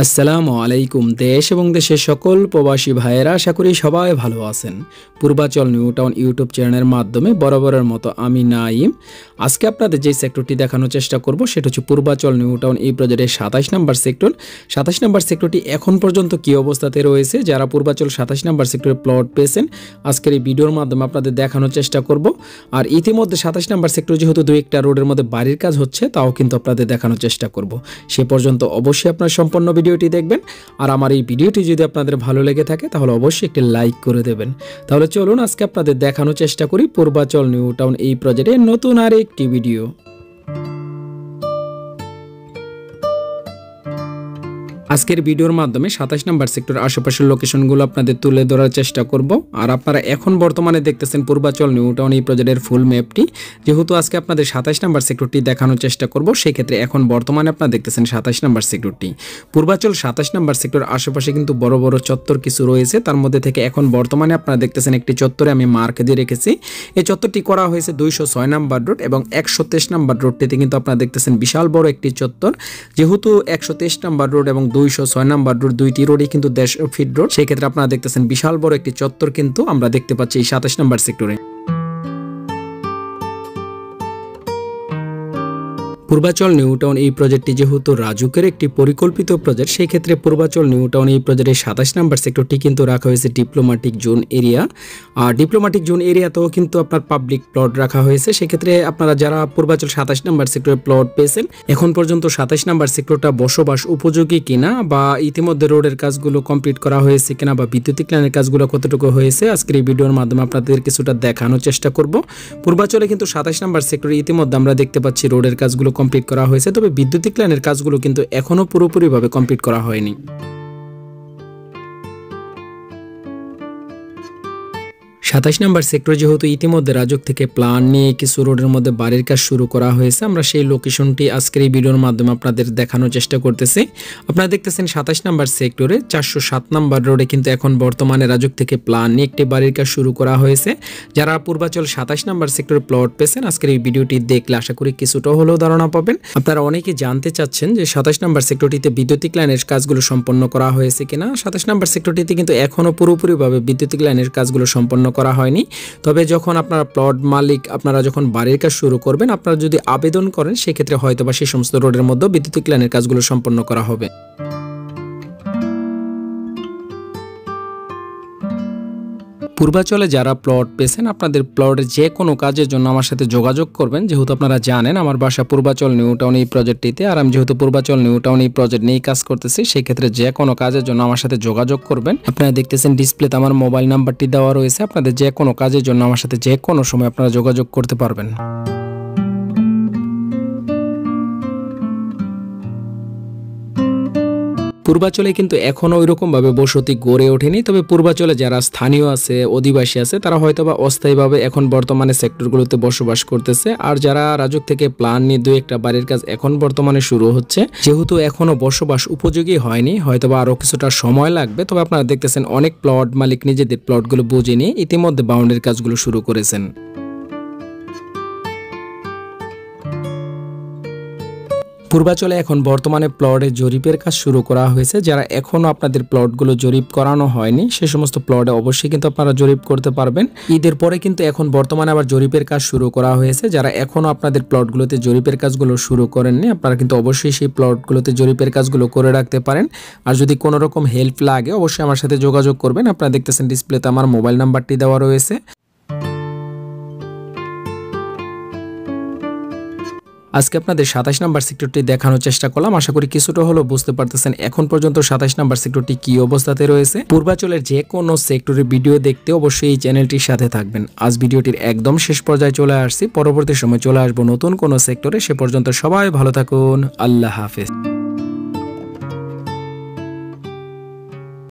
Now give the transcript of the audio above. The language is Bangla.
আসসালামু আলাইকুম। দেশ এবং দেশের সকল প্রবাসী ভাইয়েরা আশা করি সবাই ভালো আছেন। পূর্বাচল নিউ টাউন ইউটিউব চ্যানেলের মাধ্যমে বরাবরের মতো আমি নাইম আজকে আপনাদের যে সেক্টরটি দেখানোর চেষ্টা করব সেটা হচ্ছে পূর্বাচল নিউ টাউন এই প্রজেক্টের 27 নম্বর সেক্টর। 27 নম্বর সেক্টরটি এখন পর্যন্ত কী অবস্থাতে রয়েছে, যারা পূর্বাচল 27 নম্বর সেক্টরে প্লট পেয়েছেন আজকের এই ভিডিওর মাধ্যমে আপনাদের দেখানোর চেষ্টা করব। আর ইতিমধ্যে 27 নম্বর সেক্টর যেহেতু দুই একটা রোডের মধ্যে বাড়ির কাজ হচ্ছে তাও কিন্তু আপনাদের দেখানোর চেষ্টা করব। সে পর্যন্ত অবশ্যই আপনার সম্পূর্ণ ভিডিওটি দেখবেন। আর আমার এই ভিডিওটি যদি আপনাদের ভালো লেগে থাকে তাহলে অবশ্যই একটি লাইক করে দেবেন। তাহলে চলুন আজকে আপনাদের দেখানোর চেষ্টা করি পূর্বাচল নিউ টাউন এই প্রজেক্টের নতুন আর একটি ভিডিও। আজকের ভিডিওর মাধ্যমে 27 নম্বর সেক্টর আশেপাশের লোকেশনগুলো আপনাদের তুলে ধরার চেষ্টা করব। আর আপনারা এখন বর্তমানে দেখতেছেন পূর্বাচল নিউ টাউন এই প্রজেক্টের ফুল ম্যাপটি। যেহেতু আজকে আপনাদের 27 নম্বর সেক্টরটি দেখানোর চেষ্টা করব, সেক্ষেত্রে এখন বর্তমানে আপনারা দেখতেছেন 27 নম্বর সেক্টরটি। পূর্বাচল 27 নম্বর সেক্টর আশেপাশে কিন্তু বড় বড় চত্বর কিছু রয়েছে, তার মধ্যে থেকে এখন বর্তমানে আপনারা দেখতেছেন একটি চত্বরে আমি মার্ক দিয়ে রেখেছি। এই চত্বরটি করা হয়েছে 206 নম্বর রোড এবং 123 নম্বর রোডটিতে কিন্তু আপনারা দেখতেছেন বিশাল বড় একটি চত্বর। যেহেতু 123 নম্বর রোড এবং 206 নম্বর রোড দুইটি রোডই কিন্তু 150 ফিট রোড, সেই ক্ষেত্রে আপনারা দেখতেছেন বিশাল বড় একটি চত্বর কিন্তু আমরা দেখতে পাচ্ছি এই 27 নম্বর সেক্টরে। পূর্বাচল নিউ টাউন এই প্রজেক্টটি যেহেতু রাজুকের একটি পরিকল্পিত প্রজেক্ট, সেই ক্ষেত্রে পূর্বাচল নিউ টাউন এই প্রজেক্টের 27 নম্বর সেক্টরটি কিন্তু রাখা হয়েছে ডিপ্লোম্যাটিক জোন এরিয়া। আর ডিপ্লোম্যাটিক জোন এরিয়াতেও কিন্তু আপনার পাবলিক প্লট রাখা হয়েছে। সেক্ষেত্রে আপনারা যারা পূর্বাচল 27 নম্বর সেক্টরে প্লট পেয়েছেন এখন পর্যন্ত 27 নম্বর সেক্টরটা বসবাস উপযোগী কিনা, বা ইতিমধ্যে রোডের কাজগুলো কমপ্লিট করা হয়েছে কিনা, বা বিদ্যুতিক লাইনের কাজগুলো কতটুকু হয়েছে আজকের এই ভিডিওর মাধ্যমে আপনাদের কিছুটা দেখানোর চেষ্টা করব। পূর্বাচলে কিন্তু 27 নম্বর সেক্টরে ইতিমধ্যে আমরা দেখতে পাচ্ছি রোডের কাজগুলো কমপ্লিট করা হয়েছে, তবে বিদ্যুতিক লাইনের কাজগুলো কিন্তু এখনো পুরোপুরিভাবে কমপ্লিট করা হয়নি। 27 নম্বর সেক্টর যেহেতু ইতিমধ্যে রাজুক থেকে প্ল্যান নিয়ে কিছু রোডের মধ্যে বাড়ির কাজ শুরু করা হয়েছে, আমরা সেই লোকেশনটি আজকের এই ভিডিওর মাধ্যমে আপনাদের দেখানোর চেষ্টা করতেছি। আপনারা দেখতেছেন 27 নম্বর সেক্টরে 407 নম্বর রোডে কিন্তু এখন বর্তমানে রাজুক থেকে প্ল্যান নিয়ে একটি বাড়ির কাজ শুরু করা হয়েছে। যারা পূর্বাচল 27 নম্বর সেক্টরে প্লট পেয়েছেন আজকের এই ভিডিওটি দেখলে আশা করি কিছুটা হলেও ধারণা পাবেন। আপনারা অনেকে জানতে চাচ্ছেন যে 27 নম্বর সেক্টরটিতে বিদ্যুতিক লাইনের কাজগুলো সম্পন্ন করা হয়েছে কিনা। 27 নম্বর সেক্টরটিতে কিন্তু এখনো পুরোপুরিভাবে বিদ্যুতিক লাইনের কাজগুলো সম্পন্ন করা হয়নি। তবে যখন আপনারা প্লট মালিক আপনারা যখন বাড়ির কাজ শুরু করবেন, আপনারা যদি আবেদন করেন সেক্ষেত্রে হয়তো বা সেই সমস্ত রোডের মধ্যে বিদ্যুতিক লাইনের কাজগুলো সম্পন্ন করা হবে। পূর্বাচলে যারা প্লট পেয়েছেন আপনাদের প্লটের যে কোনো কাজের জন্য আমার সাথে যোগাযোগ করবেন। যেহেতু আপনারা জানেন আমার বাসা পূর্বাচল নিউ টাউন এই প্রজেক্টটিতে, আর আমি যেহেতু পূর্বাচল নিউ টাউন এই প্রজেক্ট নিয়েই কাজ করতেছি, সেই ক্ষেত্রে যে কোনো কাজের জন্য আমার সাথে যোগাযোগ করবেন। আপনারা দেখতেছেন ডিসপ্লেতে আমার মোবাইল নাম্বারটি দেওয়া রয়েছে, আপনাদের যে কোনো কাজের জন্য আমার সাথে যে কোনো সময় আপনারা যোগাযোগ করতে পারবেন। পূর্বাচলে কিন্তু এখনো ওইরকম ভাবে বসতি গড়ে ওঠেনি, তবে পূর্বাচলে যারা স্থানীয় আছে অধিবাসী আছে তারা হয়তোবা অস্থায়ীভাবে এখন বর্তমানে সেক্টরগুলোতে বসবাস করতেছে। আর যারা রাজুক থেকে প্ল্যান নিয়ে দুই একটা বাড়ির কাজ এখন বর্তমানে শুরু হচ্ছে, যেহেতু এখনো বসবাস উপযোগী হয়নি হয়তোবা আরো কিছুটা সময় লাগবে। তবে আপনারা দেখতেছেন অনেক প্লট মালিক নিজেদের প্লটগুলো বুঝে নিয়ে ইতিমধ্যে বাউন্ডারির কাজগুলো শুরু করেছেন। পূর্বাচলে এখন বর্তমানে প্লটে জরিপের কাজ শুরু করা হয়েছে। যারা এখনো আপনাদের প্লটগুলো জরিপ করানো হয়নি সে সমস্ত প্লটে অবশ্যই কিন্তু আপনারা জরিপ করতে পারবেন। ঈদের পরে কিন্তু এখন বর্তমানে আবার জরিপের কাজ শুরু করা হয়েছে। যারা এখনো আপনাদের প্লটগুলোতে জরিপের কাজগুলো শুরু করেননি আপনারা কিন্তু অবশ্যই সেই প্লটগুলোতে জরিপের কাজগুলো করে রাখতে পারেন। আর যদি কোনো রকম হেল্প লাগে অবশ্যই আমার সাথে যোগাযোগ করবেন। আপনারা দেখতেছেন ডিসপ্লেতে আমার মোবাইল নাম্বারটি দেওয়া রয়েছে। আজকে আপনাদের 27 নম্বর সেক্টরটি দেখানোর চেষ্টা করলাম, আশা করি কিছুটা হলেও বুঝতে পারতেছেন এখন পর্যন্ত 27 নম্বর সেক্টরটি কি অবস্থাতে রয়েছে। পূর্বাচলের যে কোনো সেক্টরের ভিডিও দেখতে অবশ্যই এই চ্যানেলটির সাথে থাকবেন। আজ ভিডিওটির একদম শেষ পর্যায়ে চলে আসছি, পরবর্তী সময় চলে আসবো নতুন কোনো সেক্টরে। সে পর্যন্ত সবাই ভালো থাকুন, আল্লাহ হাফেজ।